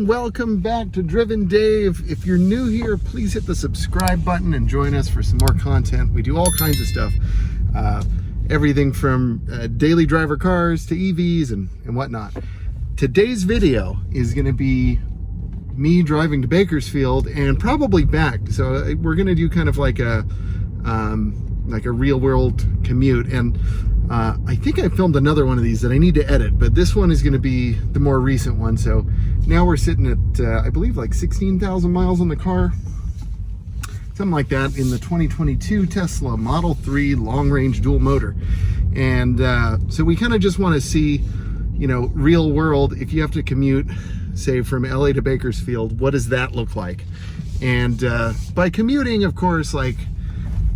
welcome back to Driven Dave. If you're new here, please hit the subscribe button and join us for some more content. We do all kinds of stuff, everything from daily driver cars to EVs and whatnot. Today's video is going to be me driving to Bakersfield and probably back. So we're going to do kind of like a real world commute. And I think I filmed another one of these that I need to edit, but this one is going to be the more recent one. So now we're sitting at, I believe like 16,000 miles on the car, something like that, in the 2022 Tesla Model 3 long range dual motor. And so we kind of just want to see, you know, real world, if you have to commute, say from LA to Bakersfield, what does that look like? And by commuting, of course, like,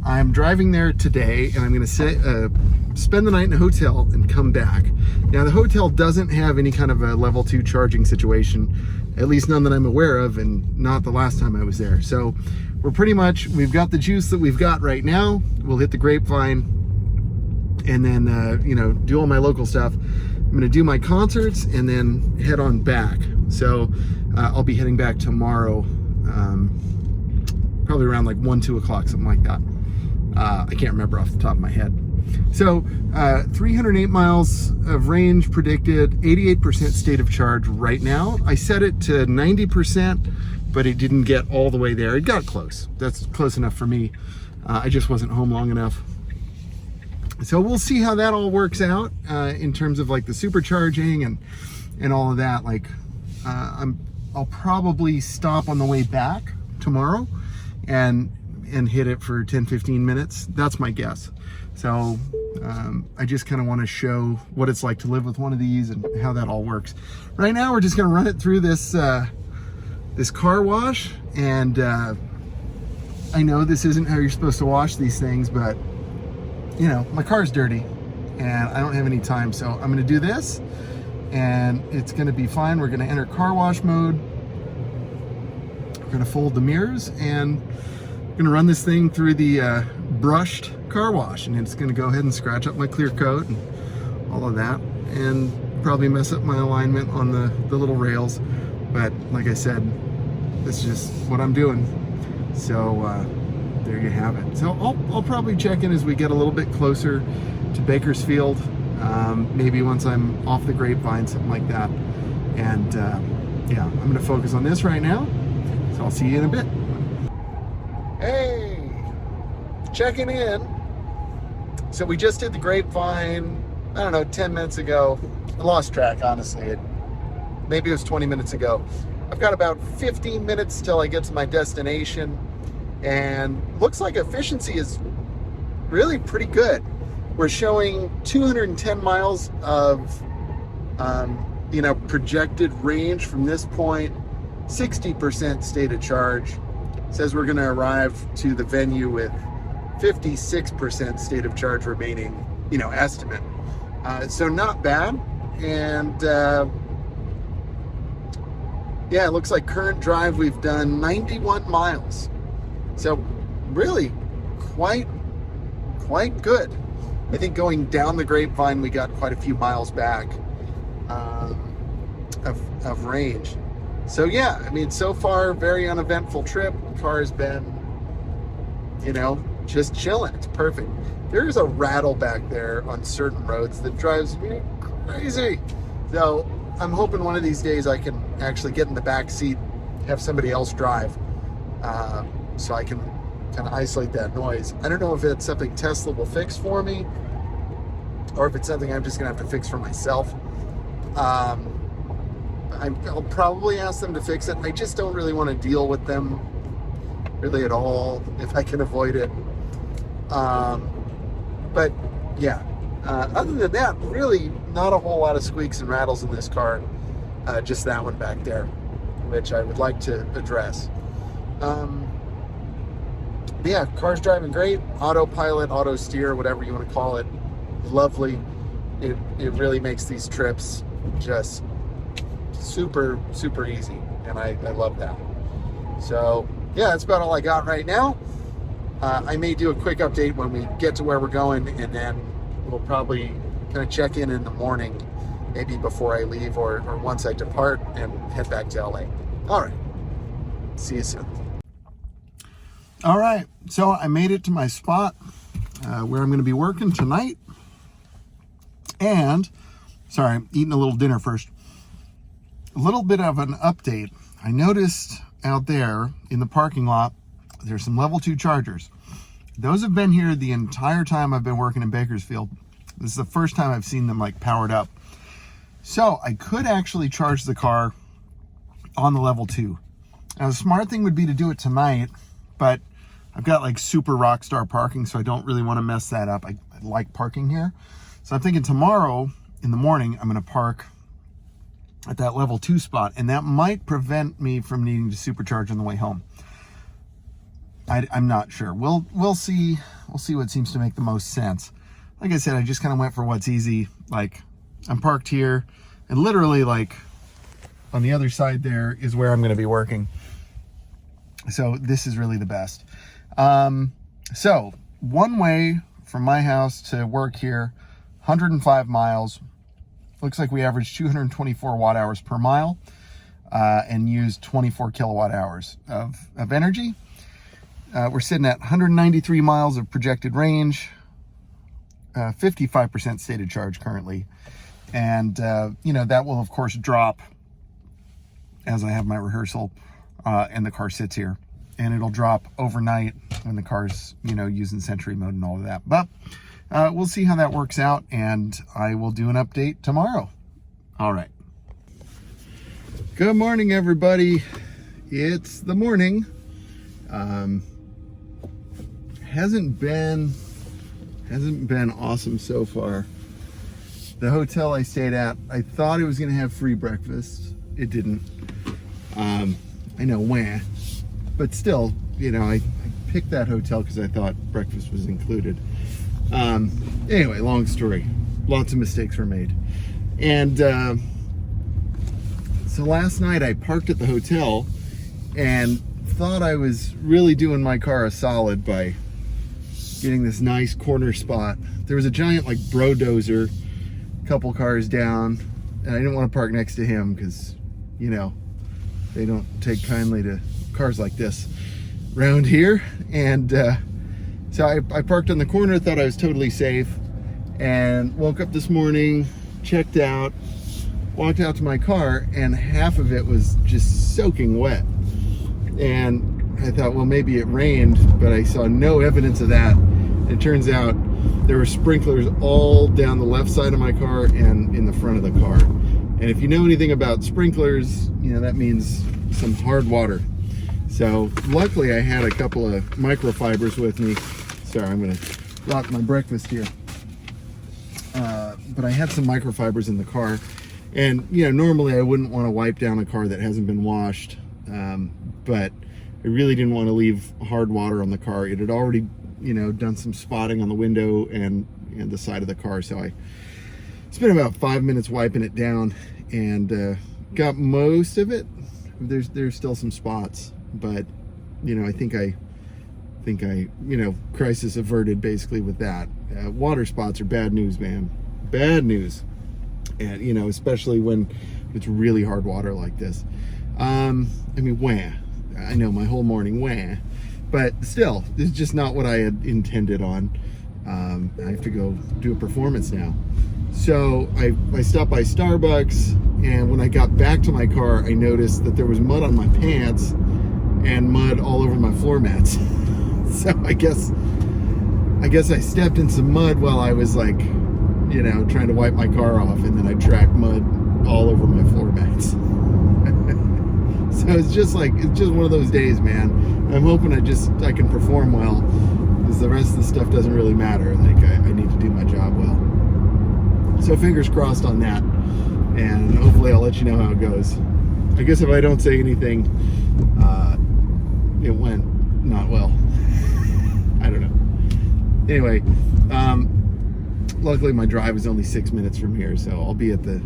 I'm driving there today and I'm going to spend the night in a hotel and come back. Now, the hotel doesn't have any kind of a level 2 charging situation, at least none that I'm aware of, and not the last time I was there. So we've got the juice that we've got right now. We'll hit the Grapevine and then, you know, do all my local stuff. I'm going to do my concerts and then head on back. So I'll be heading back tomorrow, probably around like 1, 2 o'clock, something like that. I can't remember off the top of my head. So 308 miles of range predicted, 88% state of charge right now. I set it to 90%, but it didn't get all the way there. It got close. That's close enough for me. I just wasn't home long enough. So we'll see how that all works out in terms of like the supercharging and all of that. Like I'll probably stop on the way back tomorrow and hit it for 10-15 minutes. That's my guess. So I just kind of want to show what it's like to live with one of these and how that all works. Right now we're just going to run it through this this car wash, and I know this isn't how you're supposed to wash these things, but you know, my car's dirty and I don't have any time, so I'm going to do this and it's going to be fine. We're going to enter car wash mode. We're going to fold the mirrors and going to run this thing through the brushed car wash, and it's going to go ahead and scratch up my clear coat and all of that, and probably mess up my alignment on the little rails. But like I said, this is just what I'm doing. So there you have it. So I'll probably check in as we get a little bit closer to Bakersfield, maybe once I'm off the Grapevine, something like that. And yeah, I'm going to focus on this right now. So I'll see you in a bit. Hey, checking in. So we just did the Grapevine, I don't know, 10 minutes ago. I lost track, honestly. Maybe it was 20 minutes ago. I've got about 15 minutes till I get to my destination, and looks like efficiency is really pretty good. We're showing 210 miles of, you know, projected range from this point, 60% state of charge. Says we're going to arrive to the venue with 56% state of charge remaining, you know, estimate. So not bad. And yeah, it looks like current drive we've done 91 miles. So really quite good. I think going down the Grapevine, we got quite a few miles back of range. So yeah, I mean, so far, very uneventful trip. The car has been, you know, just chilling. It's perfect. There's a rattle back there on certain roads that drives me crazy. So I'm hoping one of these days I can actually get in the back seat, have somebody else drive, so I can kind of isolate that noise. I don't know if it's something Tesla will fix for me, or if it's something I'm just gonna have to fix for myself. I'll probably ask them to fix it, and I just don't really want to deal with them really at all if I can avoid it. But yeah, other than that, really not a whole lot of squeaks and rattles in this car, just that one back there, which I would like to address. But yeah, car's driving great. Autopilot, auto steer, whatever you want to call it, lovely. It really makes these trips just super easy, and I love that. So yeah, that's about all I got right now. I may do a quick update when we get to where we're going, and then we'll probably kind of check in the morning maybe before I leave or once I depart and head back to LA. All right. See you soon. All right. So I made it to my spot where I'm going to be working tonight. And, sorry, I'm eating a little dinner first. A little bit of an update. I noticed out there in the parking lot, there's some level 2 chargers. Those have been here the entire time I've been working in Bakersfield. This is the first time I've seen them like powered up. So I could actually charge the car on the level 2. Now the smart thing would be to do it tonight, but I've got like super rock star parking, so I don't really want to mess that up. I like parking here. So I'm thinking tomorrow in the morning, I'm going to park at that level 2 spot, and that might prevent me from needing to supercharge on the way home. I'm not sure. We'll see. We'll see what seems to make the most sense. Like I said, I just kind of went for what's easy. Like, I'm parked here, and literally like on the other side there is where I'm going to be working. So this is really the best. So one way from my house to work here, 105 miles. Looks like we averaged 224 watt hours per mile and used 24 kilowatt hours of energy. We're sitting at 193 miles of projected range, 55% stated charge currently. And, that will, of course, drop as I have my rehearsal and the car sits here. And it'll drop overnight when the car's, using Sentry mode and all of that. But we'll see how that works out, and I will do an update tomorrow. All right. Good morning, everybody. It's the morning. Hasn't been awesome so far. The hotel I stayed at, I thought it was going to have free breakfast. It didn't. I know, but still, I picked that hotel because I thought breakfast was included. Anyway, long story. Lots of mistakes were made. And so last night I parked at the hotel and thought I was really doing my car a solid by getting this nice corner spot. There was a giant like brodozer a couple cars down, and I didn't want to park next to him because, they don't take kindly to cars like this around here. And so I parked on the corner, thought I was totally safe, and woke up this morning, checked out, walked out to my car, and half of it was just soaking wet. And I thought, well, maybe it rained, but I saw no evidence of that. It turns out there were sprinklers all down the left side of my car and in the front of the car. And if you know anything about sprinklers, that means some hard water. So luckily I had a couple of microfibers with me. Sorry, I'm gonna rock my breakfast here. But I had some microfibers in the car. And, normally I wouldn't want to wipe down a car that hasn't been washed. But I really didn't want to leave hard water on the car. It had already, done some spotting on the window and the side of the car. So I spent about 5 minutes wiping it down and got most of it. There's still some spots, but I think I crisis averted basically with that. Water spots are bad news, man. Bad news. And especially when it's really hard water like this. I know my whole morning, but still, this is just not what I had intended on. I have to go do a performance now. So I stopped by Starbucks, and when I got back to my car, I noticed that there was mud on my pants and mud all over my floor mats. So I guess I stepped in some mud while I was like, trying to wipe my car off, and then I tracked mud all over my floor mats. So it's just one of those days, man. I'm hoping I can perform well, because the rest of the stuff doesn't really matter. Like, I need to do my job well. So fingers crossed on that, and hopefully I'll let you know how it goes. I guess if I don't say anything, it went not well. I don't know. Anyway, luckily my drive is only 6 minutes from here, so I'll be at the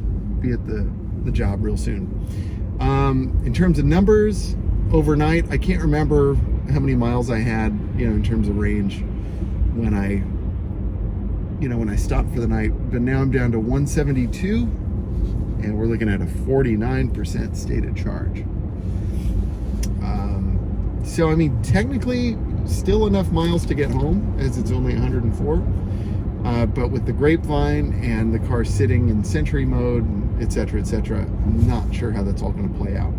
job real soon. In terms of numbers, overnight, I can't remember how many miles I had, in terms of range when I stopped for the night, but now I'm down to 172 and we're looking at a 49% stated charge. So I mean, technically still enough miles to get home, as it's only 104, but with the Grapevine and the car sitting in Sentry mode, etc., etc., I'm not sure how that's all going to play out.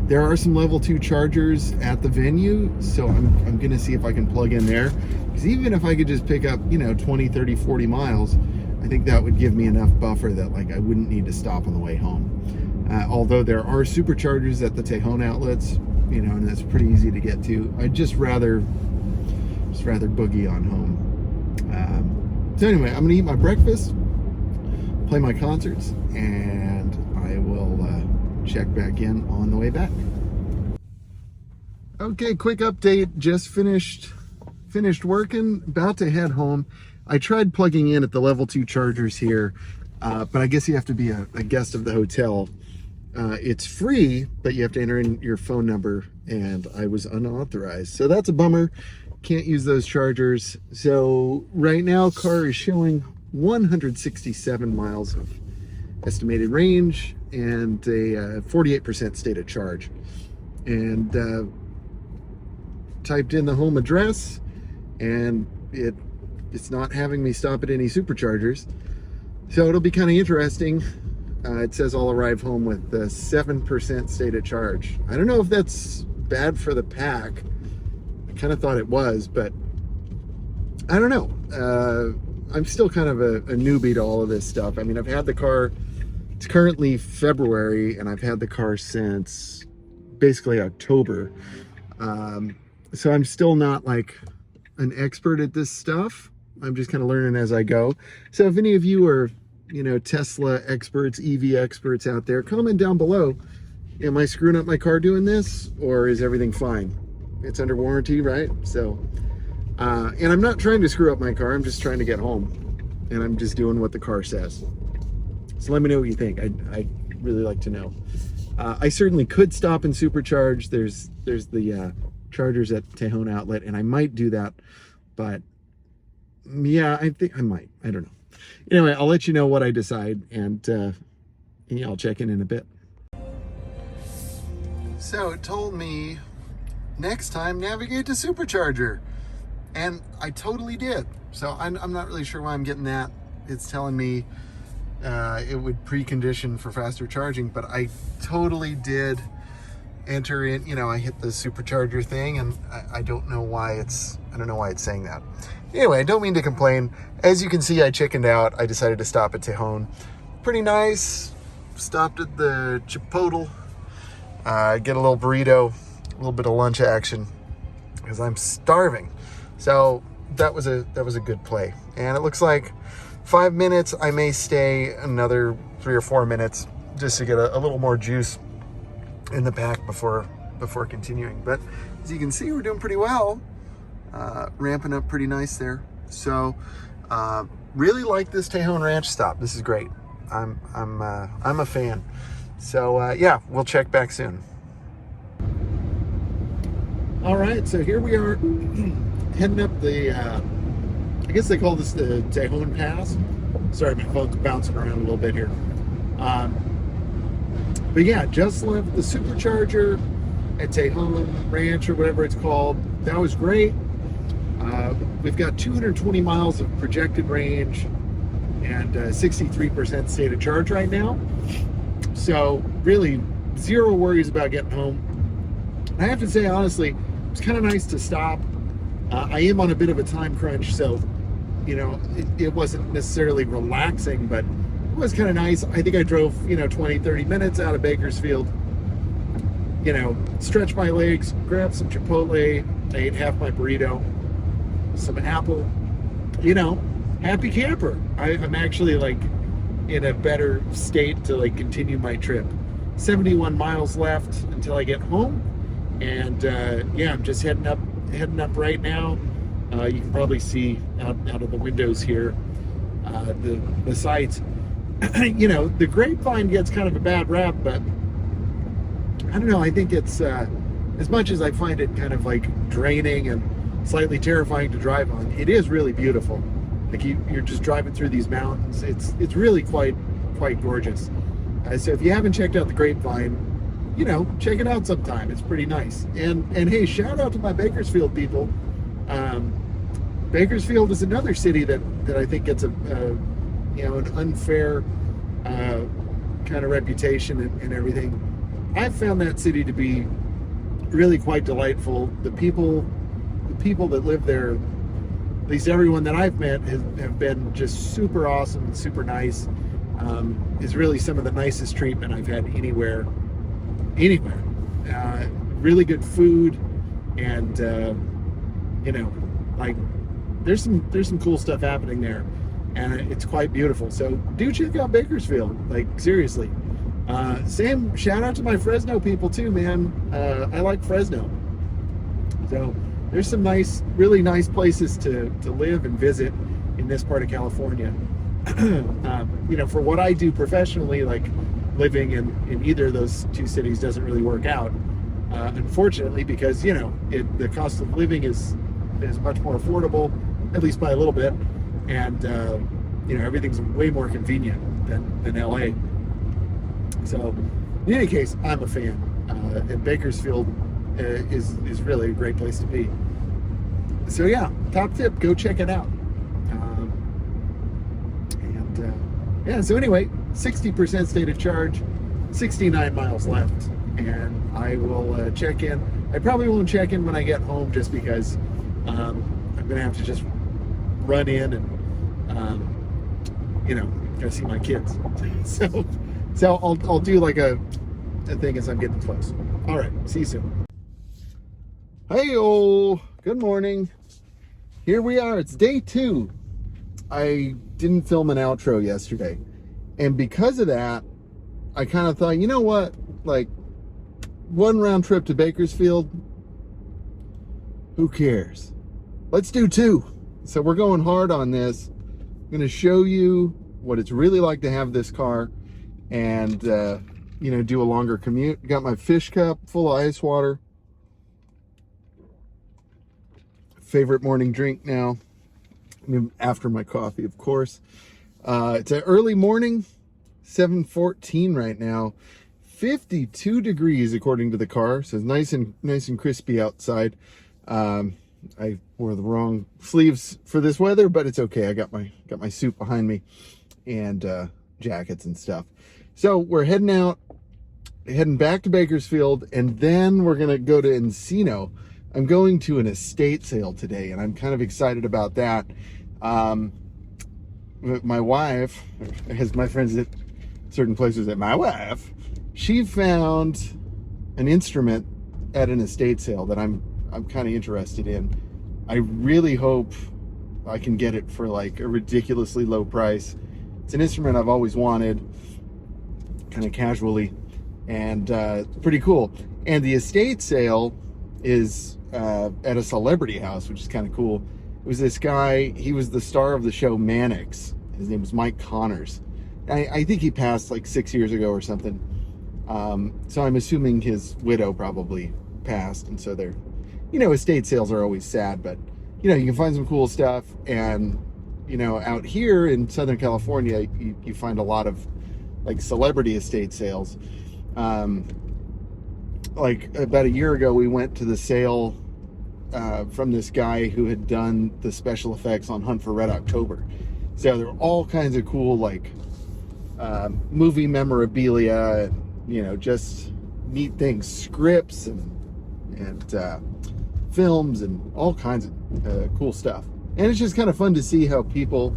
There are some level 2 chargers at the venue, so I'm going to see if I can plug in there, because even if I could just pick up, 20, 30, 40 miles, I think that would give me enough buffer that like I wouldn't need to stop on the way home. Although there are superchargers at the Tejon outlets, and that's pretty easy to get to. I'd just rather boogie on home. So anyway, I'm gonna eat my breakfast, play my concerts, and I will check back in on the way back. Okay, quick update. Just finished working, about to head home. I tried plugging in at the level 2 chargers here, but I guess you have to be a guest of the hotel. It's free, but you have to enter in your phone number, and I was unauthorized. So that's a bummer. Can't use those chargers. So right now, car is showing 167 miles of estimated range and a 48% stated charge. And typed in the home address, and it's not having me stop at any superchargers. So it'll be kind of interesting. It says I'll arrive home with the 7% stated charge. I don't know if that's bad for the pack. I kind of thought it was, but I don't know. I'm still kind of a newbie to all of this stuff. I mean, I've had the car, it's currently February, and I've had the car since basically October. So I'm still not like an expert at this stuff. I'm just kind of learning as I go. So if any of you are Tesla experts, EV experts out there, comment down below. Am I screwing up my car doing this, or is everything fine? It's under warranty, right? So, and I'm not trying to screw up my car. I'm just trying to get home, and I'm just doing what the car says. So let me know what you think. I'd really like to know. I certainly could stop and supercharge. There's the chargers at Tejon outlet, and I might do that, but yeah, I think I might. I don't know. Anyway, I'll let you know what I decide, and yeah, I'll check in a bit. So it told me next time navigate to supercharger, and I totally did. So I'm not really sure why I'm getting that. It's telling me it would precondition for faster charging, but I totally did enter in. I hit the supercharger thing, and I don't know why it's saying that. Anyway, I don't mean to complain. As you can see, I chickened out. I decided to stop at Tejon. Pretty nice. Stopped at the Chipotle. Get a little burrito, a little bit of lunch action, because I'm starving. So that was a good play. And it looks like 5 minutes. I may stay another 3 or 4 minutes just to get a little more juice in the pack before continuing. But as you can see, we're doing pretty well. Ramping up pretty nice there. So really like this Tejon Ranch stop. This is great. I'm a fan. So yeah, we'll check back soon. All right, so here we are heading up the I guess they call this the Tejon Pass. Sorry, my phone's bouncing around a little bit here. But yeah, just left the supercharger at Tejon Ranch, or whatever it's called. That was great. We've got 220 miles of projected range and 63% state of charge right now. So really zero worries about getting home. I have to say, honestly, it's kind of nice to stop. I am on a bit of a time crunch, so it wasn't necessarily relaxing, but it was kind of nice. I think I drove 20, 30 minutes out of Bakersfield, stretched my legs, grabbed some Chipotle, I ate half my burrito, some apple, happy camper. I'm actually like in a better state to like continue my trip. 71 miles left until I get home, and yeah, I'm just heading up right now. You can probably see out of the windows here the sights. The Grapevine gets kind of a bad rap, but I don't know. I think it's as much as I find it kind of like draining and slightly terrifying to drive on, it is really beautiful. Like you're just driving through these mountains. It's really quite gorgeous. So if you haven't checked out the Grapevine, check it out sometime. It's pretty nice. And hey, shout out to my Bakersfield people. Bakersfield is another city that I think gets an unfair kind of reputation and everything. I've found that city to be really quite delightful. The people that live there, at least everyone that I've met, have been just super awesome and super nice. Is really some of the nicest treatment I've had anywhere. Really good food, and like there's some cool stuff happening there, and it's quite beautiful. So do check out Bakersfield. Like, seriously. Same shout out to my Fresno people too, man. I like Fresno. So there's some really nice places to live and visit in this part of California. For what I do professionally, like living in either of those two cities doesn't really work out, unfortunately, because the cost of living is much more affordable, at least by a little bit, and everything's way more convenient than LA. So in any case, I'm a fan, and Bakersfield is really a great place to be. So yeah, top tip, go check it out. So anyway, 60% state of charge, 69 miles left, and I will check in. I probably won't check in when I get home, just because I'm gonna have to just run in and go see my kids. So I'll do like a thing as I'm getting close. All right, see you soon. Hey-o, good morning. Here we are. It's day 2. I didn't film an outro yesterday, and because of that, I kind of thought, you know what, like, one round trip to Bakersfield, who cares? Let's do 2. So we're going hard on this. I'm going to show you what it's really like to have this car, and do a longer commute. Got my fish cup full of ice water. Favorite morning drink now, after my coffee, of course. It's an early morning, 7:14 right now. 52 degrees according to the car, so it's nice and crispy outside. I wore the wrong sleeves for this weather, but it's okay. I got my suit behind me and jackets and stuff. So we're heading back to Bakersfield, and then we're gonna go to Encino. I'm going to an estate sale today, and I'm kind of excited about that. My wife, as my friends at certain places, she found an instrument at an estate sale that I'm kind of interested in. I really hope I can get it for like a ridiculously low price. It's an instrument I've always wanted, kind of casually, and pretty cool. And the estate sale is at a celebrity house, which is kind of cool. It was this guy, he was the star of the show Mannix. His name was Mike Connors. I think he passed like 6 years ago or something. So I'm assuming his widow probably passed, and so they're, estate sales are always sad, but you can find some cool stuff. And out here in Southern California, you find a lot of like celebrity estate sales. Like about a year ago, we went to the sale from this guy who had done the special effects on Hunt for Red October. So there were all kinds of cool like movie memorabilia, just neat things, scripts and films and all kinds of cool stuff. And it's just kind of fun to see how people,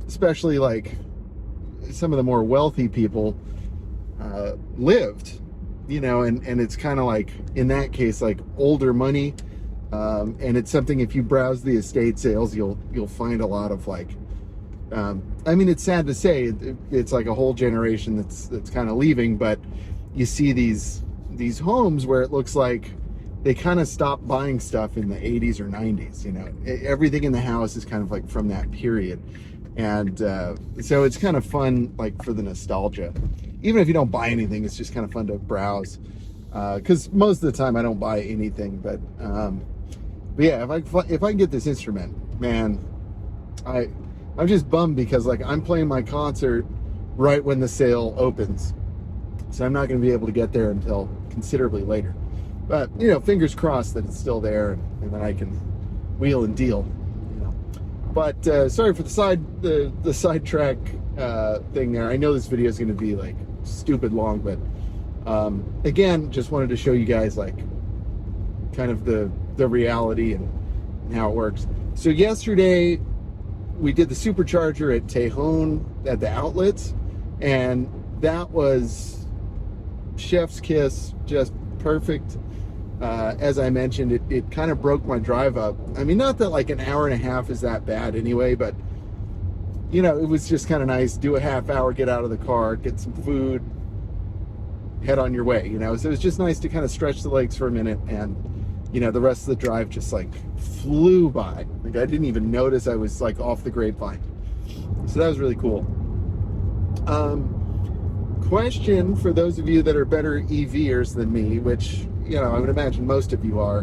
especially like some of the more wealthy people, lived, and it's kind of like, in that case, like older money. And it's something, if you browse the estate sales, you'll find a lot of like, it's sad to say, it's like a whole generation that's kind of leaving, but you see these homes where it looks like they kind of stopped buying stuff in the 80s or 90s. Everything in the house is kind of like from that period. And so it's kind of fun, like, for the nostalgia. Even if you don't buy anything, it's just kind of fun to browse. Because most of the time I don't buy anything, but yeah, if I can get this instrument, man, I'm just bummed because like I'm playing my concert right when the sale opens. So I'm not going to be able to get there until considerably later. But, you know, fingers crossed that it's still there, and then I can wheel and deal. You know. But sorry for the sidetrack thing there. I know this video is going to be like stupid long, but again, just wanted to show you guys like kind of the reality and how it works. So yesterday we did the supercharger at Tejon at the outlets, and that was chef's kiss, just perfect. As I mentioned, it kind of broke my drive up. I mean, not that like an hour and a half is that bad anyway, but you know, it was just kind of nice. Do a half hour, get out of the car, get some food, head on your way, you know. So it was just nice to kind of stretch the legs for a minute, and you know, the rest of the drive just like flew by. Like I didn't even notice I was like off the grapevine. So that was really cool. Question for those of you that are better EVers than me, which, you know, I would imagine most of you are.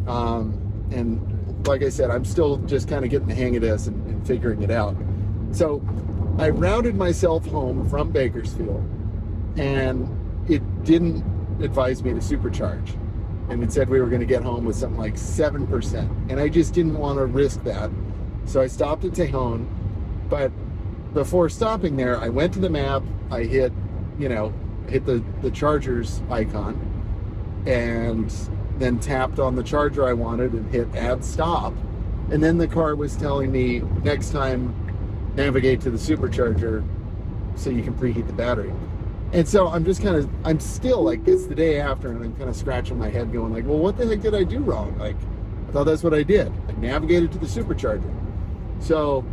And like I said, I'm still just kind of getting the hang of this and figuring it out. So I routed myself home from Bakersfield, and it didn't advise me to supercharge. And it said we were going to get home with something like 7%. And I just didn't want to risk that. So I stopped at Tejon. But before stopping there, I went to the map. I hit the charger's icon, and then tapped on the charger I wanted and hit add stop. And then the car was telling me, next time, navigate to the supercharger so you can preheat the battery. And so I'm still like, it's the day after, and I'm kind of scratching my head going like, well, what the heck did I do wrong? Like, I thought that's what I did. I navigated to the supercharger. So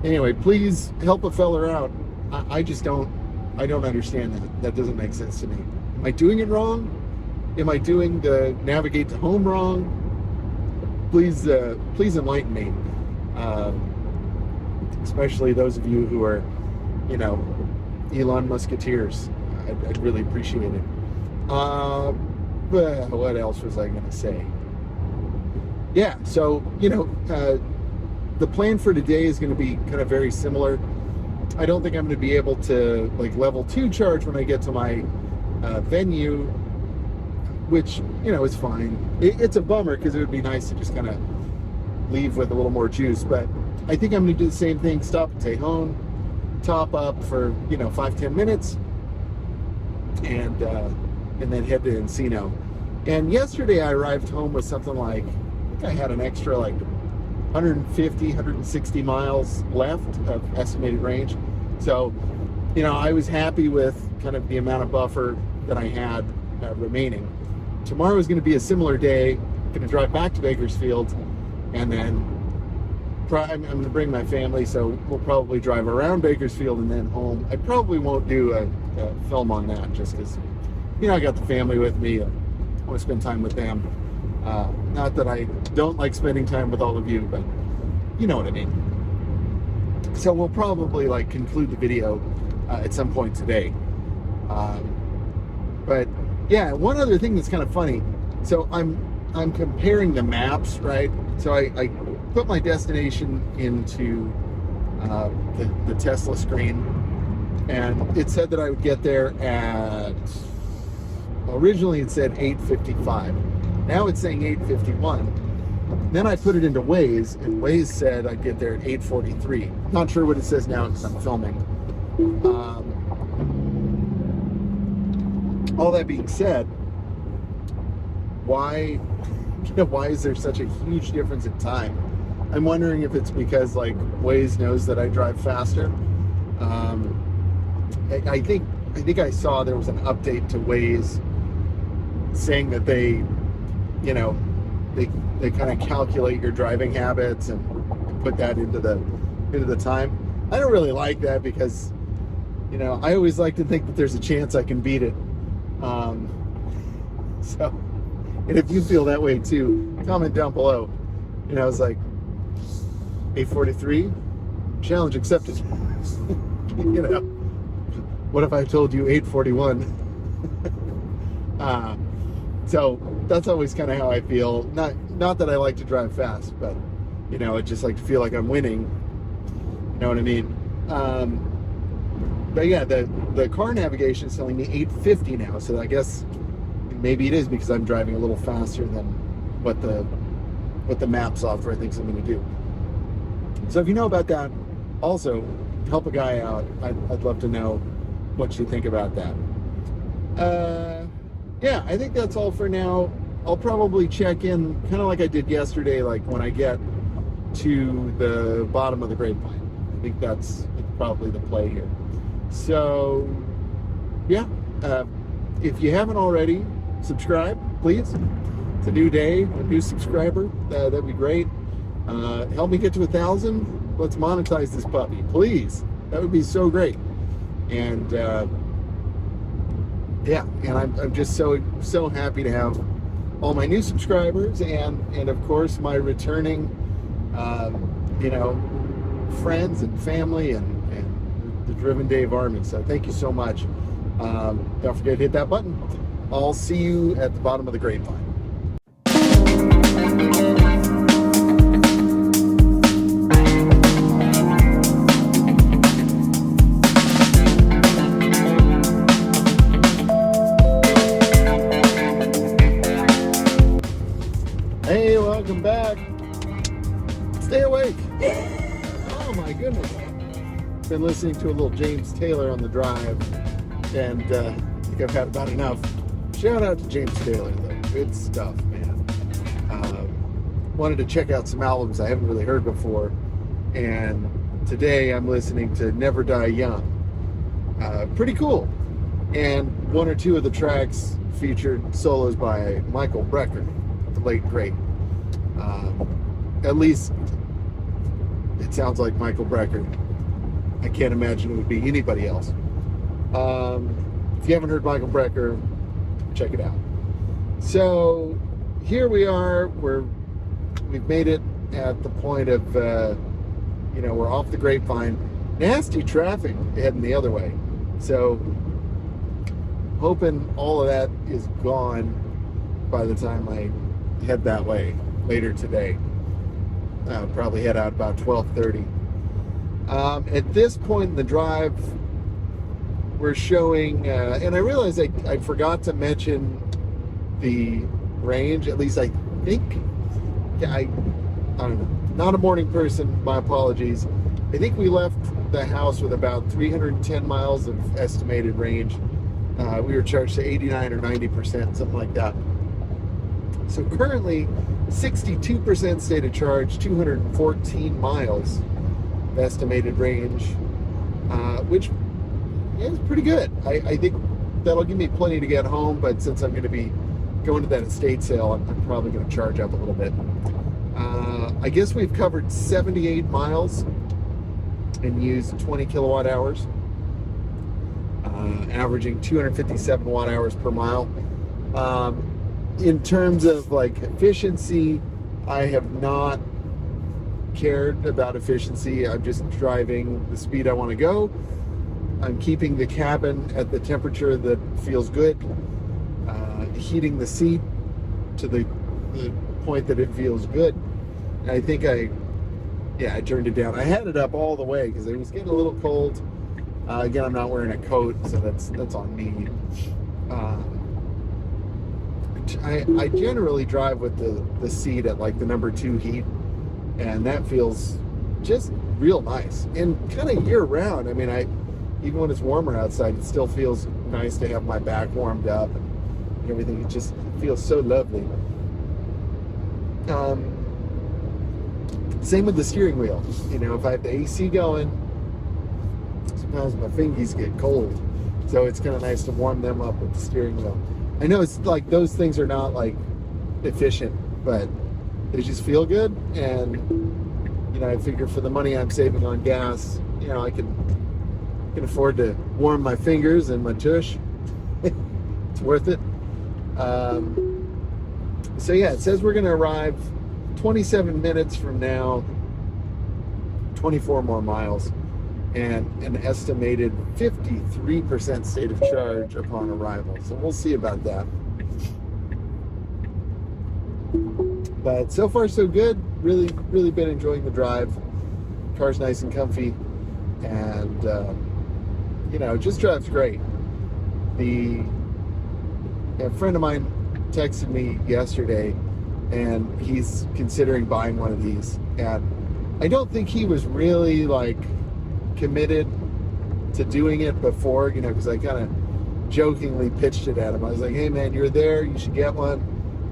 anyway, please help a fella out. I don't understand that. That doesn't make sense to me. Am I doing it wrong? Am I doing the navigate to home wrong? Please enlighten me. Especially those of you who are, you know, Elon Musketeers. I'd really appreciate it. But what else was I going to say? Yeah, so, you know, the plan for today is going to be kind of very similar. I don't think I'm going to be able to like level 2 charge when I get to my venue, which, you know, is fine. It's a bummer because it would be nice to just kind of leave with a little more juice, but I think I'm going to do the same thing. Stop at Tejon, top up for, you know, 5-10 minutes, and then head to Encino. And yesterday I arrived home with something like, I think I had an extra like 150, 160 miles left of estimated range. So, you know, I was happy with kind of the amount of buffer that I had remaining. Tomorrow is going to be a similar day. I'm going to drive back to Bakersfield, and then I'm going to bring my family, so we'll probably drive around Bakersfield and then home. I probably won't do a film on that just because, you know, I got the family with me. I want to spend time with them. Not that I don't like spending time with all of you, but you know what I mean. So we'll probably like conclude the video at some point today. But yeah, one other thing that's kind of funny. So I'm comparing the maps, right? So I put my destination into the Tesla screen, and it said that I would get there at, originally it said 8:55. Now it's saying 8:51. Then I put it into Waze, and Waze said I'd get there at 8:43. Not sure what it says now because I'm filming. All that being said, why is there such a huge difference in time? I'm wondering if it's because like Waze knows that I drive faster. I think I saw there was an update to Waze saying that they, you know, they kind of calculate your driving habits and put that into the time. I don't really like that because, you know, I always like to think that there's a chance I can beat it. So, and if you feel that way too, comment down below. You know, it's like 8:43, challenge accepted. You know, what if I told you 8:41? So that's always kind of how I feel. Not that I like to drive fast, but you know, I just like to feel like I'm winning. You know what I mean? But yeah, the car navigation is telling me 850 now, so I guess maybe it is because I'm driving a little faster than what the map software thinks I'm going to do. So if you know about that, also help a guy out. I'd love to know what you think about that. Yeah, I think that's all for now. I'll probably check in kind of like I did yesterday, like when I get to the bottom of the grapevine. I think that's probably the play here. So yeah, if you haven't already, subscribe, please. It's a new day, a new subscriber. That'd be great. Help me get to 1,000. Let's monetize this puppy, please. That would be so great. And yeah, and I'm just so happy to have all my new subscribers and of course my returning friends and family and the Driven Dave Army. So thank you so much. Don't forget to hit that button. I'll see you at the bottom of the grapevine. Hey, welcome back. Stay awake. Oh my goodness. Been listening to a little James Taylor on the drive, and I think I've had about enough. Shout out to James Taylor, though. Good stuff, man. Wanted to check out some albums I haven't really heard before, and today I'm listening to Never Die Young. Pretty cool. And one or two of the tracks featured solos by Michael Brecker, the late great. At least it sounds like Michael Brecker. I can't imagine it would be anybody else. If you haven't heard Michael Brecker, check it out. So here we are. We've made it at the point of we're off the grapevine. Nasty traffic heading the other way. So hoping all of that is gone by the time I head that way later today. I'll probably head out about 12:30. At this point in the drive, we're showing, and I realized I forgot to mention the range. At least I think, I don't know. Not a morning person. My apologies. I think we left the house with about 310 miles of estimated range. We were charged to 89 or 90%, something like that. So currently, 62% state of charge, 214 miles of estimated range, which is pretty good. I think that'll give me plenty to get home, but since I'm going to be going to that estate sale, I'm probably going to charge up a little bit. I guess we've covered 78 miles and used 20 kilowatt hours, averaging 257 watt hours per mile. In terms of like efficiency, I have not cared about efficiency. I'm just driving the speed I want to go. I'm keeping the cabin at the temperature that feels good, heating the seat to the point that it feels good. And I think I turned it down. I had it up all the way because it was getting a little cold. Again, I'm not wearing a coat, so that's on me. I generally drive with the seat at like the number 2 heat, and that feels just real nice and kind of year round. I mean, even when it's warmer outside, it still feels nice to have my back warmed up and everything. It just feels so lovely. Same with the steering wheel. If I have the AC going, sometimes my fingers get cold, so it's kind of nice to warm them up with the steering wheel. I know it's like those things are not like efficient, but they just feel good. And I figure for the money I'm saving on gas, I can afford to warm my fingers and my tush. It's worth it. So yeah, it says we're going to arrive 27 minutes from now, 24 more miles, and an estimated 53% state of charge upon arrival. So we'll see about that. But so far so good. Really, really been enjoying the drive. Car's nice and comfy, and just drives great. A friend of mine texted me yesterday, and he's considering buying one of these. And I don't think he was really like committed to doing it before, because I kind of jokingly pitched it at him. I was like, "Hey man, you're there, you should get one."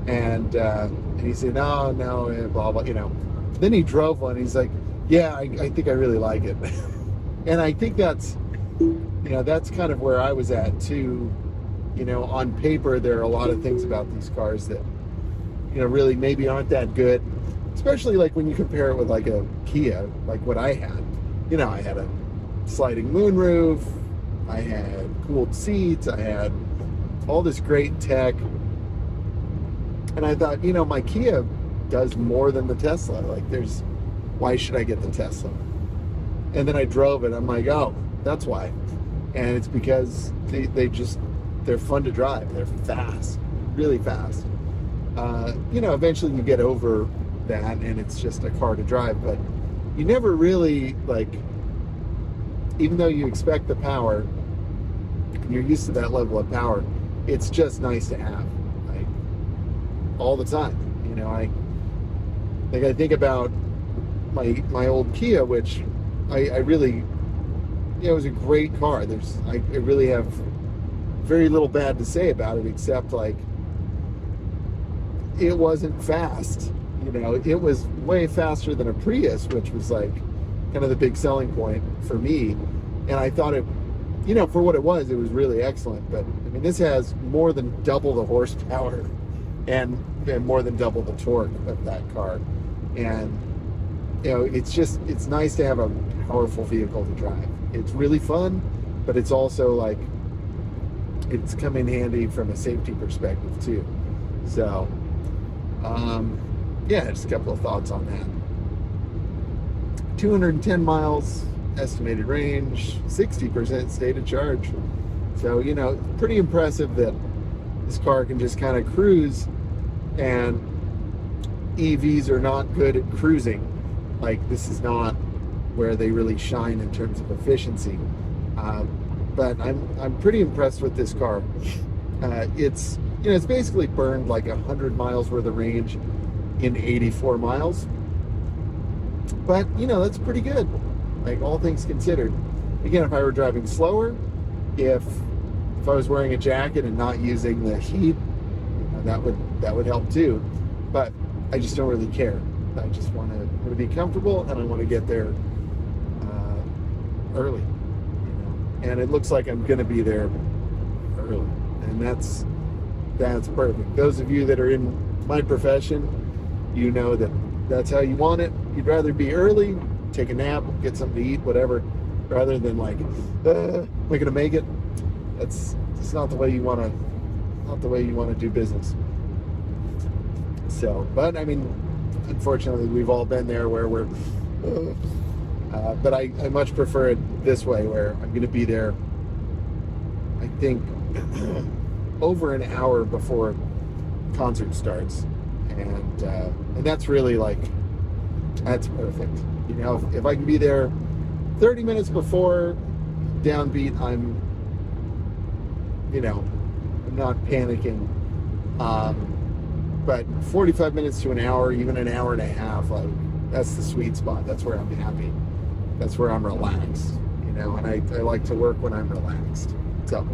And he said, no, blah blah. Then he drove one. He's like, "Yeah, I think I really like it." And I think that's kind of where I was at too. On paper, there are a lot of things about these cars that, really maybe aren't that good, especially like when you compare it with like a Kia, like what I had. I had a sliding moonroof, I had cooled seats, I had all this great tech. And I thought, my Kia does more than the Tesla. Like, why should I get the Tesla? And then I drove it. I'm like, oh, that's why. And it's because they're fun to drive. They're fast, really fast. Eventually you get over that and it's just a car to drive, but you never really, like, even though you expect the power and you're used to that level of power, it's just nice to have, like, all the time. I think about my old Kia, which I really, it was a great car. I really have very little bad to say about it, except like it wasn't fast. It was way faster than a Prius, which was like kind of the big selling point for me. And I thought it, for what it was really excellent. But I mean, this has more than double the horsepower and more than double the torque of that car. And it's nice to have a powerful vehicle to drive. It's really fun, but it's also like, it's come in handy from a safety perspective too. So, just a couple of thoughts on that. 210 miles estimated range, 60% state of charge. So, pretty impressive that this car can just kind of cruise, and EVs are not good at cruising. Like, this is not where they really shine in terms of efficiency. But I'm pretty impressed with this car. It's basically burned like 100 miles worth of range in 84 miles. But that's pretty good, like, all things considered. Again, if I were driving slower, if I was wearing a jacket and not using the heat, that would help too. But I just don't really care. I just want to be comfortable, and I want to get there early. And it looks like I'm going to be there early, and that's perfect. Those of you that are in my profession, that's how you want it. You'd rather be early, take a nap, get something to eat, whatever, rather than like, am I going to make it? It's not the way you want to do business. So, but I mean, unfortunately, we've all been there where we're. But I much prefer it this way, where I'm going to be there, I think, over an hour before concert starts. And that's really like, that's perfect. If I can be there 30 minutes before downbeat, I'm not panicking. But 45 minutes to an hour, even an hour and a half, like, that's the sweet spot. That's where I'm happy. That's where I'm relaxed, and I like to work when I'm relaxed. So,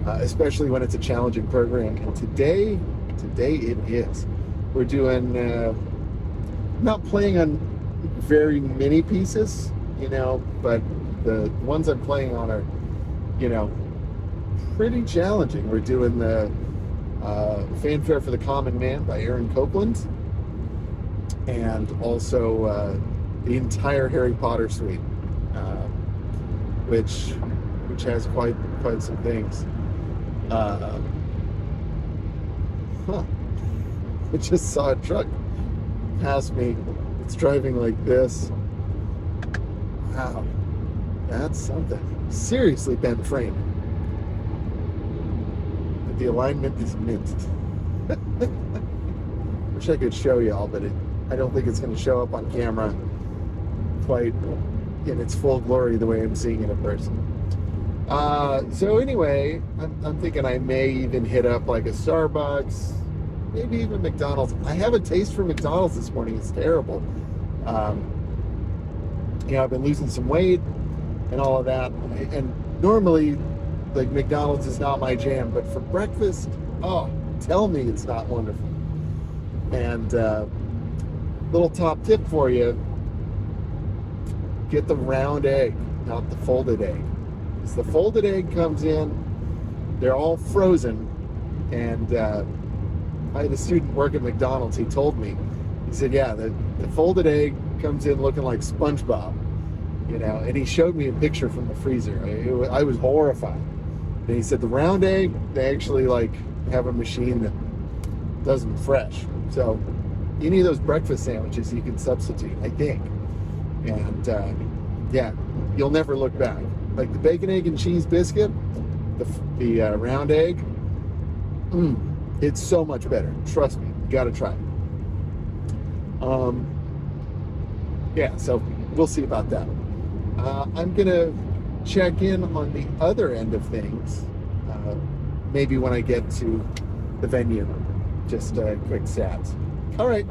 especially when it's a challenging program. And today it is. We're doing, not playing on very many pieces, but the ones I'm playing on are, pretty challenging. We're doing the Fanfare for the Common Man by Aaron Copland, and also the entire Harry Potter suite, which has quite some things. I just saw a truck pass me. It's driving like this. Wow, that's something. Seriously bent frame. But the alignment is minced. Wish I could show y'all, but I don't think it's going to show up on camera quite in its full glory the way I'm seeing it in person. So anyway, I'm thinking I may even hit up like a Starbucks, maybe even McDonald's. I have a taste for McDonald's this morning. It's terrible. Um, I've been losing some weight and all of that. And normally, like McDonald's is not my jam, but for breakfast, oh, tell me it's not wonderful. And little top tip for you: get the round egg, not the folded egg. Because the folded egg comes in, they're all frozen. And I had a student work at McDonald's. He told me, he said, yeah, the folded egg comes in looking like SpongeBob, and he showed me a picture from the freezer. I was horrified. And he said the round egg, they actually like have a machine that does them fresh. So any of those breakfast sandwiches you can substitute, I think. And yeah, you'll never look back. Like the bacon, egg, and cheese biscuit, the round egg, it's so much better. Trust me, you gotta try it. Yeah, so we'll see about that. I'm gonna check in on the other end of things, maybe when I get to the venue. Just quick stats. All right.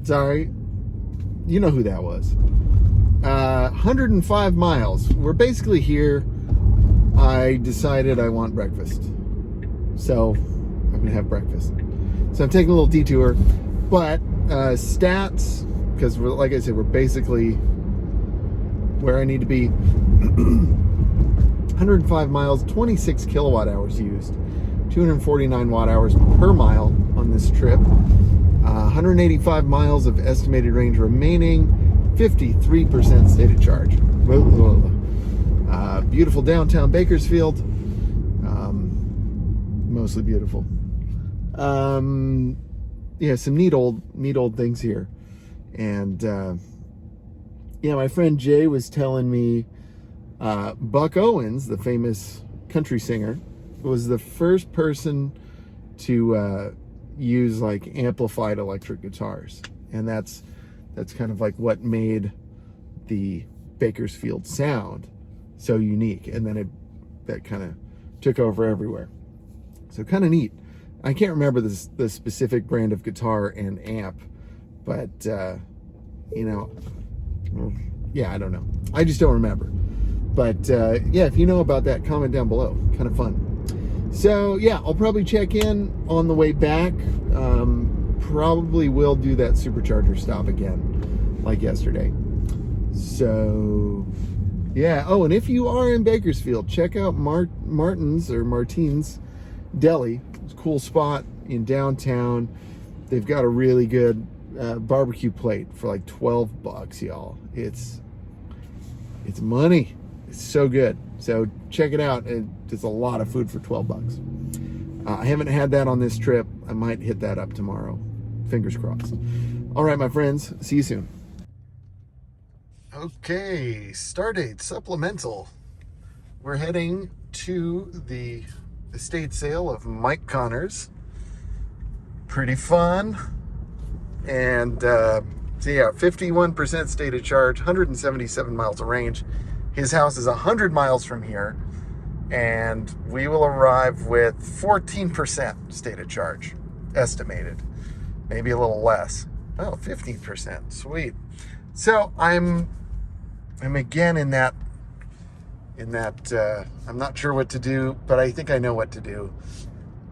Sorry, you know who that was. 105 miles. We're basically here. I decided I want breakfast, so I'm gonna have breakfast. So I'm taking a little detour, but stats, because like I said, we're basically where I need to be. 105 miles, 26 kilowatt hours used, 249 watt hours per mile on this trip, 185 miles of estimated range remaining, 53% stated charge. Beautiful downtown Bakersfield, mostly beautiful. Yeah, some neat old things here. And yeah, my friend Jay was telling me Buck Owens, the famous country singer, was the first person to use like amplified electric guitars, and that's kind of like what made the Bakersfield sound so unique. And then that kind of took over everywhere. So kind of neat. I can't remember the specific brand of guitar and amp, but yeah, I don't know. I just don't remember. But yeah, if you know about that, comment down below. Kind of fun. So yeah, I'll probably check in on the way back. Probably will do that supercharger stop again, like yesterday. So yeah. Oh, and if you are in Bakersfield, check out Martin's Deli. It's a cool spot in downtown. They've got a really good barbecue plate for like $12, y'all. It's money. It's so good. So check it out. It's a lot of food for $12. I haven't had that on this trip. I might hit that up tomorrow. Fingers crossed. All right, my friends. See you soon. Okay, Stardate supplemental. We're heading to the estate sale of Mike Connors. Pretty fun. And so yeah, 51% stated charge, 177 miles of range. His house is 100 miles from here, and we will arrive with 14% stated charge, estimated. Maybe a little less. Oh, 15%, sweet. So I'm again in that, I'm not sure what to do, but I think I know what to do.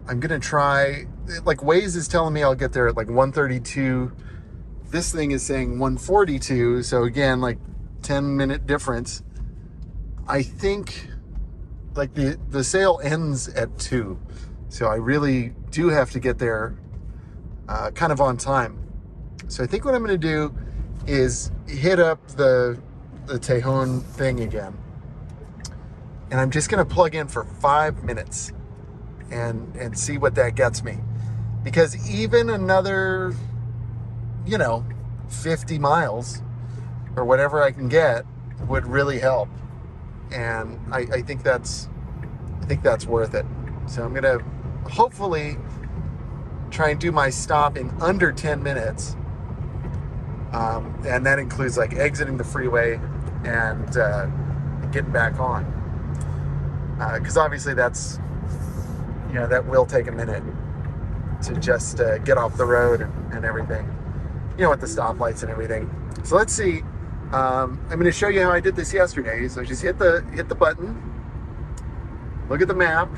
I'm gonna try, like Waze is telling me I'll get there at like 1:32. This thing is saying 1:42, so again, like 10-minute difference. I think like the sale ends at 2, so I really do have to get there kind of on time. So I think what I'm going to do is hit up the Tejon thing again, and I'm just going to plug in for 5 minutes and see what that gets me, because even another 50 miles or whatever I can get would really help. And I think that's worth it. So I'm gonna hopefully try and do my stop in under 10 minutes, And that includes like exiting the freeway and getting back on. Because obviously that's, that will take a minute to just get off the road and everything, with the stoplights and everything. So let's see. I'm going to show you how I did this yesterday. So just hit the button, look at the map,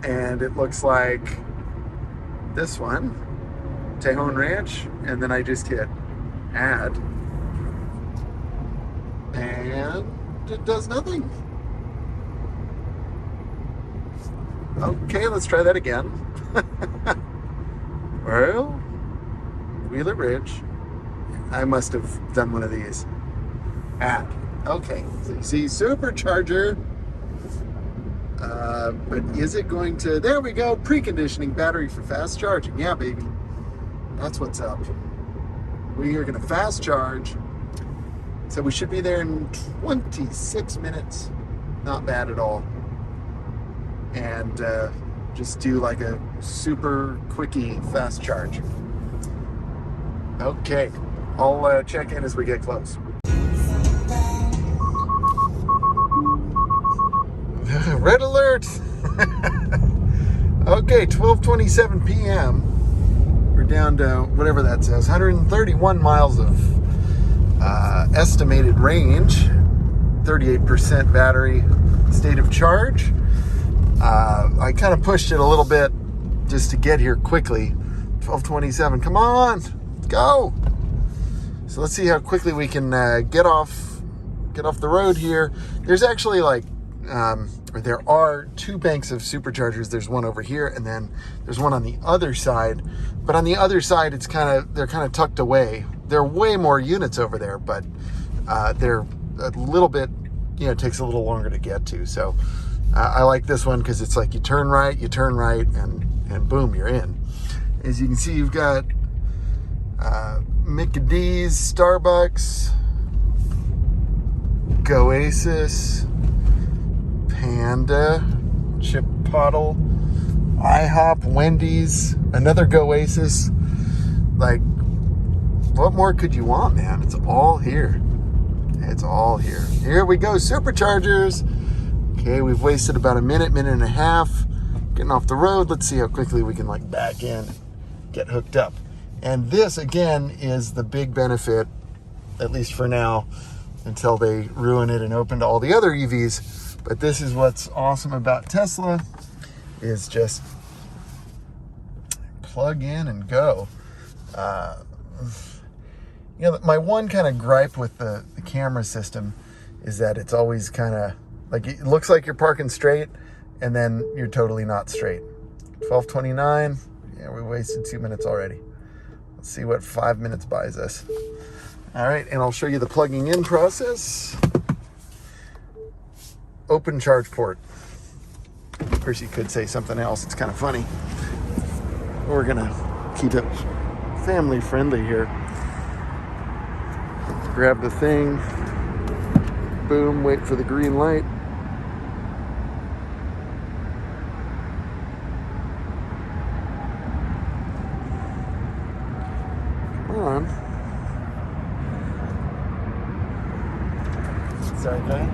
and it looks like this one, Tejon Ranch, and then I just hit add, and it does nothing. Okay, let's try that again. Well, Wheeler Ridge. I must have done one of these. Add. Okay, so you see supercharger. But is it going to, there we go, preconditioning battery for fast charging. Yeah, baby. That's what's up. We are going to fast charge. So we should be there in 26 minutes. Not bad at all. And just do like a super quickie fast charge. Okay, I'll check in as we get close. Red alert! Okay, 12:27 p.m. We're down to whatever that says, 131 miles of estimated range, 38% battery state of charge. I kind of pushed it a little bit just to get here quickly. 12:27, come on, let's go. So let's see how quickly we can get off the road here. There's actually there are two banks of superchargers. There's one over here, and then there's one on the other side. But on the other side, they're kind of tucked away. There are way more units over there, but they're a little bit, it takes a little longer to get to. So I like this one because it's like you turn right, and boom, you're in. As you can see, you've got Mickey D's, Starbucks, Goasis, Panda, Chipotle, IHOP, Wendy's, another Goasis. Like, what more could you want, man? It's all here. It's all here. Here we go, superchargers. Okay, we've wasted about a minute and a half getting off the road. Let's see how quickly we can back in, get hooked up. And this, again, is the big benefit, at least for now, until they ruin it and open to all the other EVs. But this is what's awesome about Tesla, is just plug in and go. My one kind of gripe with the camera system is that it's always kind of it looks like you're parking straight, and then you're totally not straight. 12:29. Yeah, we wasted 2 minutes already. Let's see what 5 minutes buys us. All right, and I'll show you the plugging in process. Open charge port. Of course, you could say something else. It's kind of funny. We're gonna keep it family friendly here. Grab the thing. Boom, wait for the green light. Come on. Sorry, guy.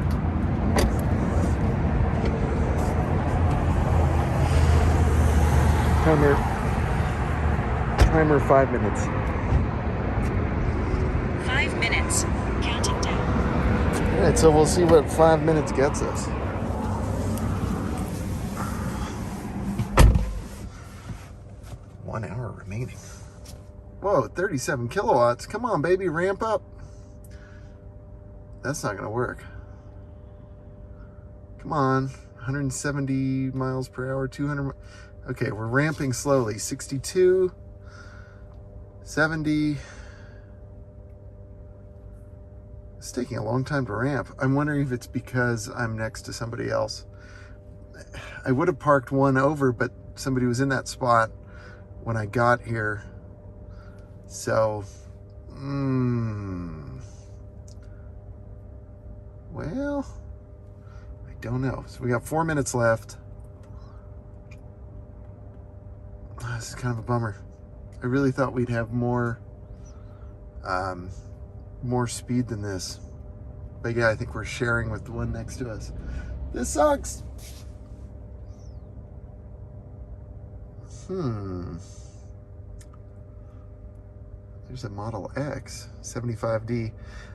Timer 5 minutes. 5 minutes. Counting down. All right, so we'll see what 5 minutes gets us. One hour remaining. Whoa, 37 kilowatts. Come on, baby, ramp up. That's not gonna work. Come on, 170 miles per hour, 200. Okay, we're ramping slowly. 62, 70. It's taking a long time to ramp. I'm wondering if it's because I'm next to somebody else. I would have parked one over, but somebody was in that spot when I got here. So, well, I don't know. So we got 4 minutes left. This is kind of a bummer. I really thought we'd have more more speed than this. But yeah, I think we're sharing with the one next to us. This sucks. There's a Model X 75D.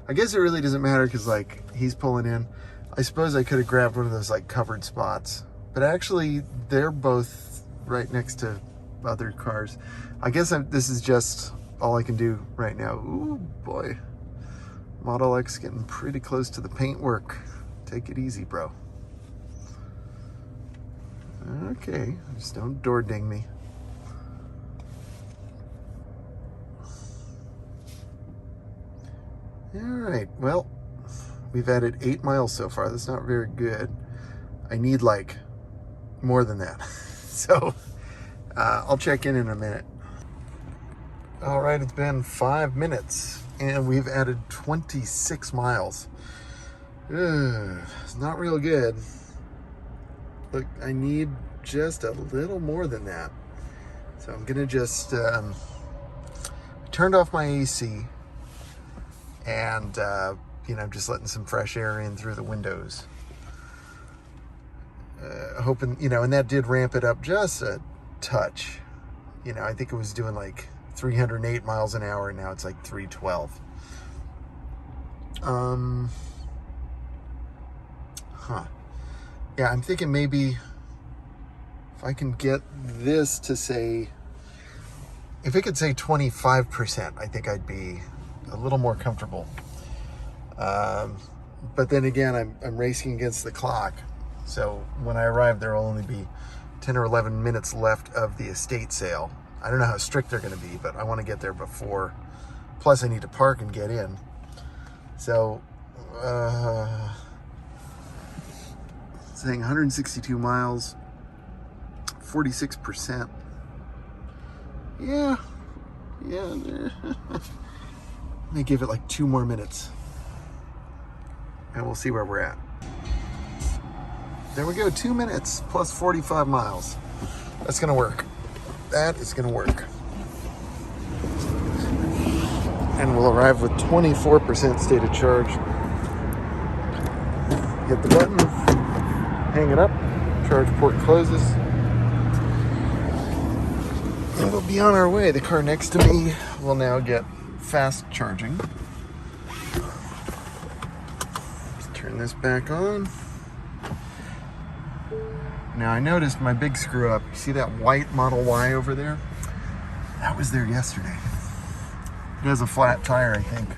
I guess it really doesn't matter because like he's pulling in. I suppose I could have grabbed one of those like covered spots, but actually they're both right next to other cars. I guess this is just all I can do right now. Ooh boy, Model X getting pretty close to the paintwork. Take it easy, bro. Okay, just don't door ding me. All right, well, we've added 8 miles so far. That's not very good. I need like more than that. So I'll check in a minute. All right, it's been 5 minutes and we've added 26 miles. It's not real good. Look, I need just a little more than that. So I'm gonna just turned off my AC and you know, just letting some fresh air in through the windows. Hoping, you know, and that did ramp it up just a touch. You know, I think it was doing like 308 miles an hour, and now it's like 312. Yeah, I'm thinking maybe if I can get this to say, if it could say 25%, I think I'd be a little more comfortable. But then again, I'm racing against the clock. So when I arrive, there will only be 10 or 11 minutes left of the estate sale. I don't know how strict they're going to be, but I want to get there before. Plus I need to park and get in. So, saying 162 miles, 46%. Yeah. Let me give it like 2 more minutes and we'll see where we're at. There we go, 2 minutes plus 45 miles. That's gonna work. That is gonna work. And we'll arrive with 24% state of charge. Hit the button, hang it up, charge port closes. And we'll be on our way. The car next to me will now get fast charging. Let's turn this back on. Now I noticed my big screw up. You see that white Model Y over there? That was there yesterday. It has a flat tire, I think.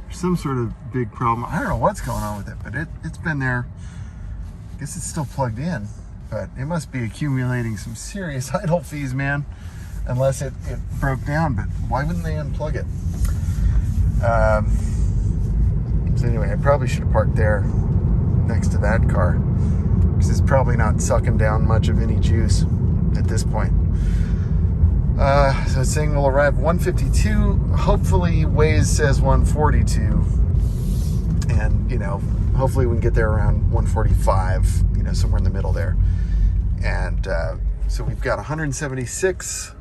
There's some sort of big problem. I don't know what's going on with it, but it's been there. I guess it's still plugged in, but it must be accumulating some serious idle fees, man. Unless it broke down, but why wouldn't they unplug it? So anyway, I probably should have parked there next to that car, because it's probably not sucking down much of any juice at this point. So it's saying we'll arrive 152. Hopefully Waze says 142. And, you know, hopefully we can get there around 145, you know, somewhere in the middle there. And so we've got 176,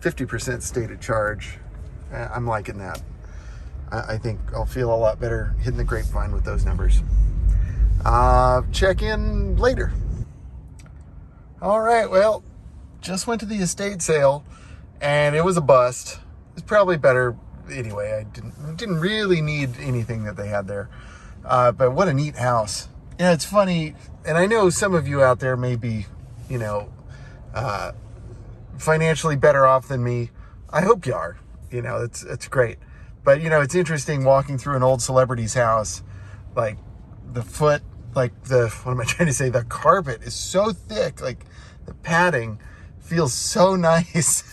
50% state of charge. I'm liking that. I think I'll feel a lot better hitting the grapevine with those numbers. Check in later. All right, well, just went to the estate sale and it was a bust. It's probably better anyway. I didn't really need anything that they had there. But what a neat house. Yeah, it's funny, and I know some of you out there may be, you know, financially better off than me. I hope you are. You know, it's great. But, you know, it's interesting walking through an old celebrity's house, like the foot, like what am I trying to say? The carpet is so thick, like the padding feels so nice.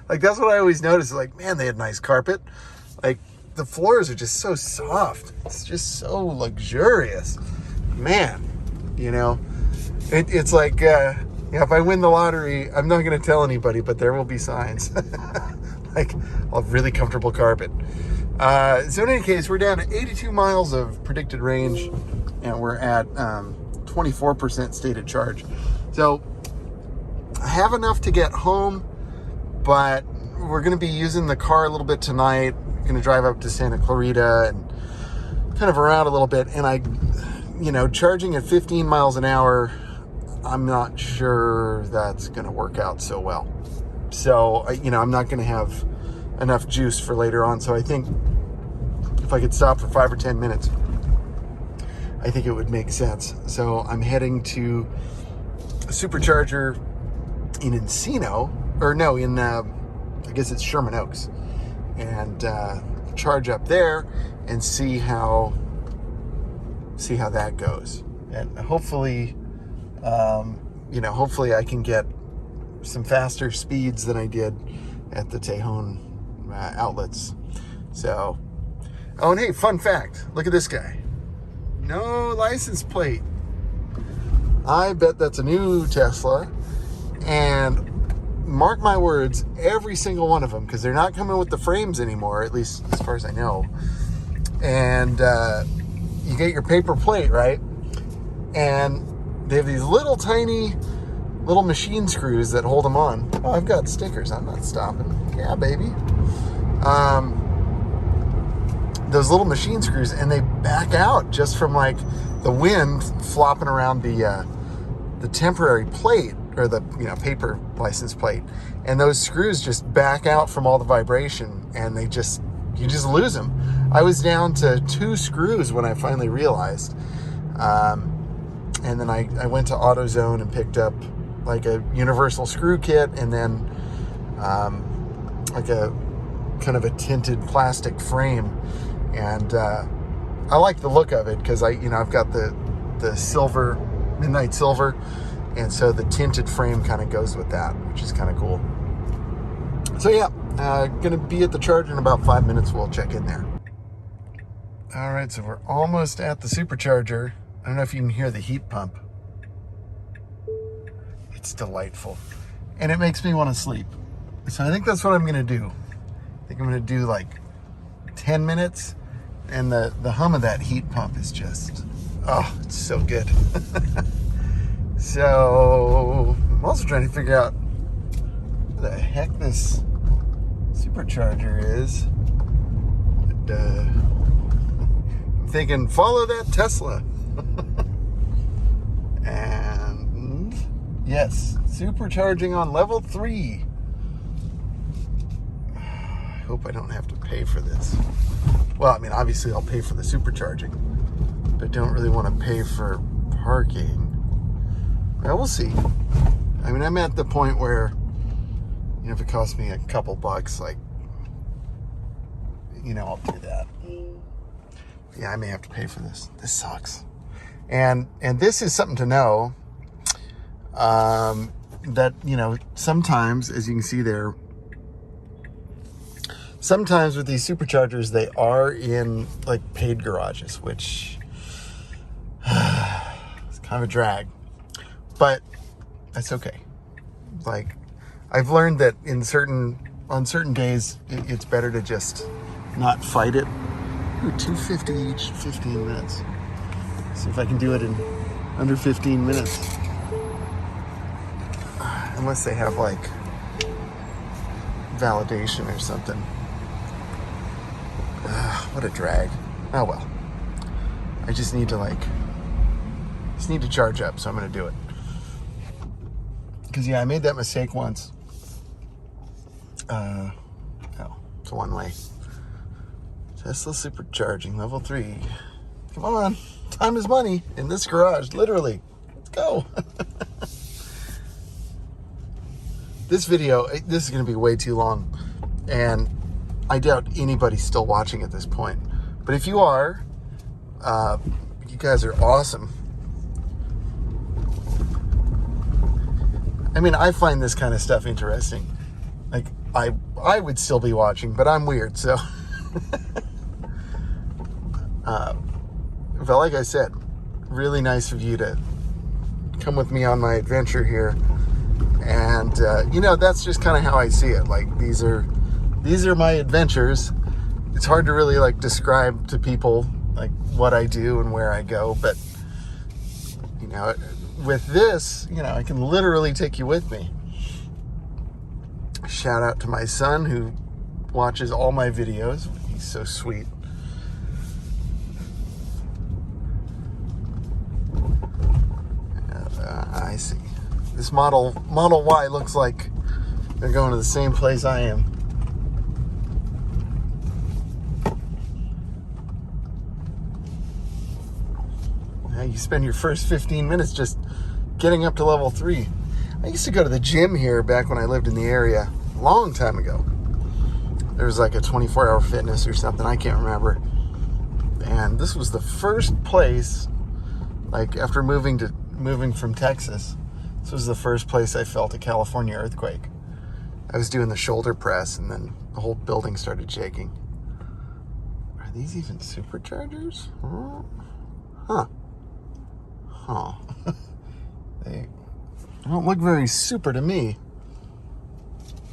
Like that's what I always notice. Like, man, they had nice carpet. Like the floors are just so soft. It's just so luxurious. Man, you know, it's like, yeah, if I win the lottery, I'm not going to tell anybody, but there will be signs. Like, I'll have really comfortable carpet. So in any case, we're down to 82 miles of predicted range, and we're at 24% stated charge. So I have enough to get home, but we're going to be using the car a little bit tonight. Going to drive up to Santa Clarita and kind of around a little bit. And charging at 15 miles an hour, I'm not sure that's going to work out so well. So, I'm not going to have enough juice for later on. So I think if I could stop for 5 or 10 minutes, I think it would make sense. So I'm heading to a supercharger in Encino, I guess it's Sherman Oaks, and charge up there and see how that goes. And hopefully, hopefully I can get some faster speeds than I did at the Tejon outlets. So, and hey, fun fact, look at this guy. No license plate. I bet that's a new Tesla. And mark my words, every single one of them, because they're not coming with the frames anymore, at least as far as I know. And you get your paper plate, right? And they have these little tiny little machine screws that hold them on. Oh, I've got stickers. I'm not stopping. Yeah, baby. Those little machine screws, and they back out just from like the wind flopping around the temporary plate, or the paper license plate, and those screws just back out from all the vibration, and you just lose them. I was down to 2 screws when I finally realized, and then I went to AutoZone and picked up like a universal screw kit, and then like a kind of a tinted plastic frame, and I like the look of it because I've got the silver, midnight silver. And so the tinted frame kind of goes with that, which is kind of cool. So yeah, gonna be at the charge in about 5 minutes. We'll check in there. All right, so we're almost at the supercharger. I don't know if you can hear the heat pump. It's delightful. And it makes me want to sleep. So I think that's what I'm gonna do. I think I'm gonna do like 10 minutes. And the hum of that heat pump is just, oh, it's so good. So, I'm also trying to figure out what the heck this supercharger is. But, I'm thinking, follow that Tesla. And, yes, supercharging on level 3. I hope I don't have to pay for this. Well, obviously I'll pay for the supercharging, but don't really want to pay for parking. Well, we'll see. I'm at the point where, if it costs me a couple bucks, I'll do that. Yeah, I may have to pay for this. This sucks. And this is something to know, that, sometimes, as you can see there, sometimes with these superchargers, they are in like paid garages, which is kind of a drag. But that's okay. Like, I've learned that on certain days, it's better to just not fight it. Ooh, $2.50 each, 15 minutes. See if I can do it in under 15 minutes. Unless they have like validation or something. What a drag. Oh well. I just need to charge up, so I'm gonna do it. Because, I made that mistake once. It's a one-way. Tesla supercharging, level 3. Come on, time is money in this garage, literally. Let's go. This video, this is going to be way too long. And I doubt anybody's still watching at this point. But if you are, you guys are awesome. I find this kind of stuff interesting. Like, I would still be watching, but I'm weird, so. But like I said, really nice of you to come with me on my adventure here. And, that's just kind of how I see it. Like, these are my adventures. It's hard to really, describe to people, what I do and where I go. But, with this, I can literally take you with me. shout out to my son who watches all my videos. He's so sweet. I see. This Model Y looks like they're going to the same place I am. Now you spend your first 15 minutes just getting up to level 3. I used to go to the gym here back when I lived in the area a long time ago. There was like a 24-hour fitness or something, I can't remember. And this was the first place, like after moving from Texas, this was the first place I felt a California earthquake. I was doing the shoulder press and then the whole building started shaking. Are these even superchargers? Huh. They don't look very super to me.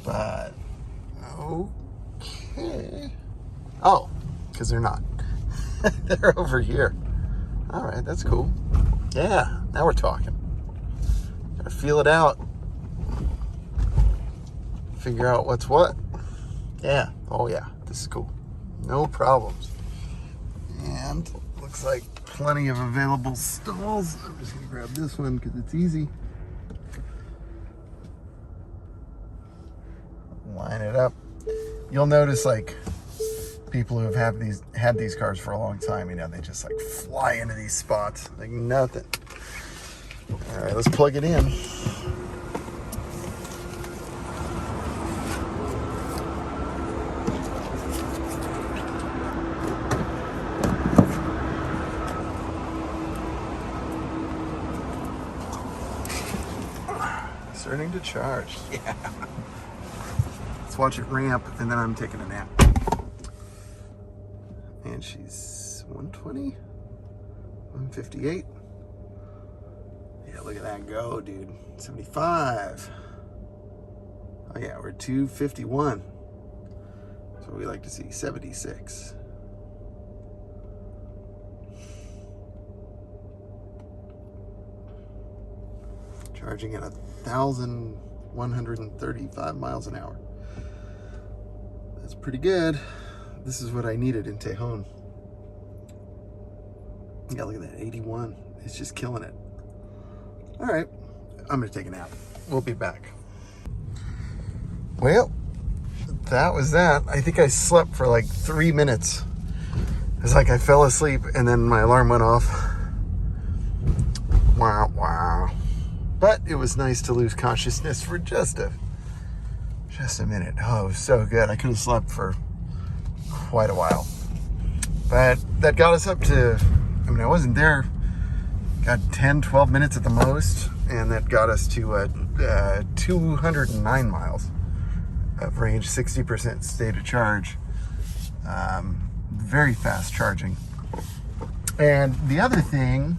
But, okay. Oh, because they're not. They're over here. All right, that's cool. Yeah, now we're talking. Gotta feel it out. Figure out what's what. Yeah, oh yeah, this is cool. No problems. And looks like plenty of available stalls. I'm just gonna grab this one because it's easy. Line it up. You'll notice like people who have had these cars for a long time, you know, they just like fly into these spots like nothing. All right, let's plug it in. Starting to charge. Yeah. Let's watch it ramp and then I'm taking a nap. And she's 120, 158. Yeah, look at that go, dude. 75. Oh yeah, we're 251. That's what we like to see. 76. Charging at 1,135 miles an hour. That's pretty good. This is what I needed in Tejon. Yeah, look at that, 81. It's just killing it. All right, I'm gonna take a nap. We'll be back. Well, that was that. I think I slept for like 3 minutes. It's like I fell asleep and then my alarm went off. Wow. But it was nice to lose consciousness for just a minute. Oh, it was so good. I could have slept for quite a while. But that got us up to, I mean, I wasn't there, got 10, 12 minutes at the most, and that got us to 209 miles of range, 60% state of charge. Very fast charging. And the other thing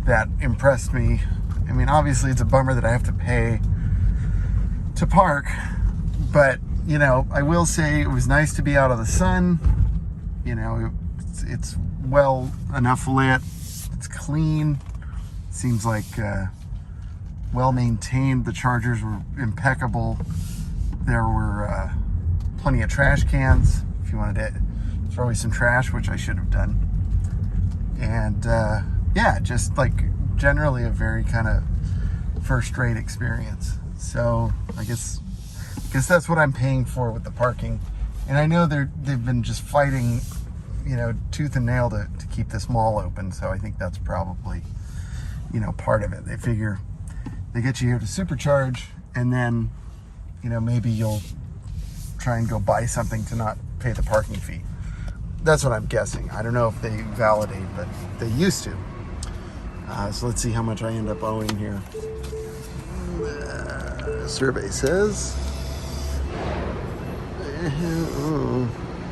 that impressed me, I mean, obviously it's a bummer that I have to pay to park, but you know, I will say it was nice to be out of the sun. You know, it's well enough lit, it's clean, seems like well maintained. The chargers were impeccable. There were plenty of trash cans if you wanted to throw away some trash, which I should have done. And yeah, just like generally a very kind of first-rate experience. So I guess that's what I'm paying for with the parking. And I know they've been just fighting, you know, tooth and nail to keep this mall open. So I think that's probably, you know, part of it. They figure they get you here to supercharge, and then, you know, maybe you'll try and go buy something to not pay the parking fee. That's what I'm guessing. I don't know if they validate, but they used to. So let's see how much I end up owing here. Survey says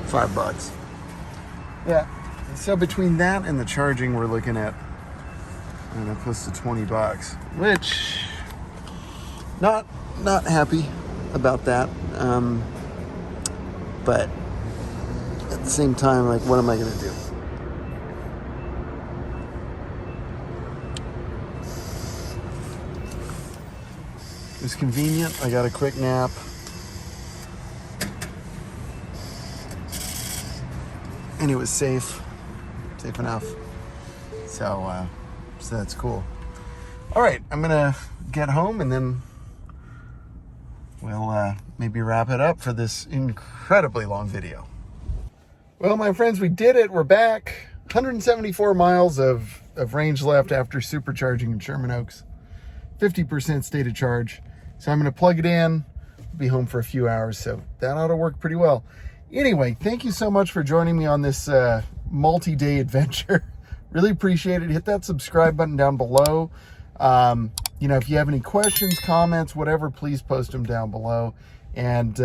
$5. Yeah. So between that and the charging, we're looking at, I don't know, close to $20, which not happy about that. But at the same time, like, what am I going to do? It was convenient. I got a quick nap. And it was safe enough. So that's cool. All right, I'm gonna get home and then we'll maybe wrap it up for this incredibly long video. Well, my friends, we did it. We're back. 174 miles of range left after supercharging in Sherman Oaks. 50% state of charge. So I'm going to plug it in. Be home for a few hours, so that ought to work pretty well. Anyway, thank you so much for joining me on this multi-day adventure. Really appreciate it. Hit that subscribe button down below. If you have any questions, comments, whatever, please post them down below. And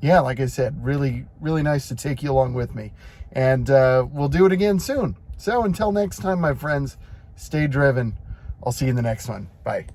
yeah, like I said, really, really nice to take you along with me. And we'll do it again soon. So until next time, my friends, stay driven. I'll see you in the next one. Bye.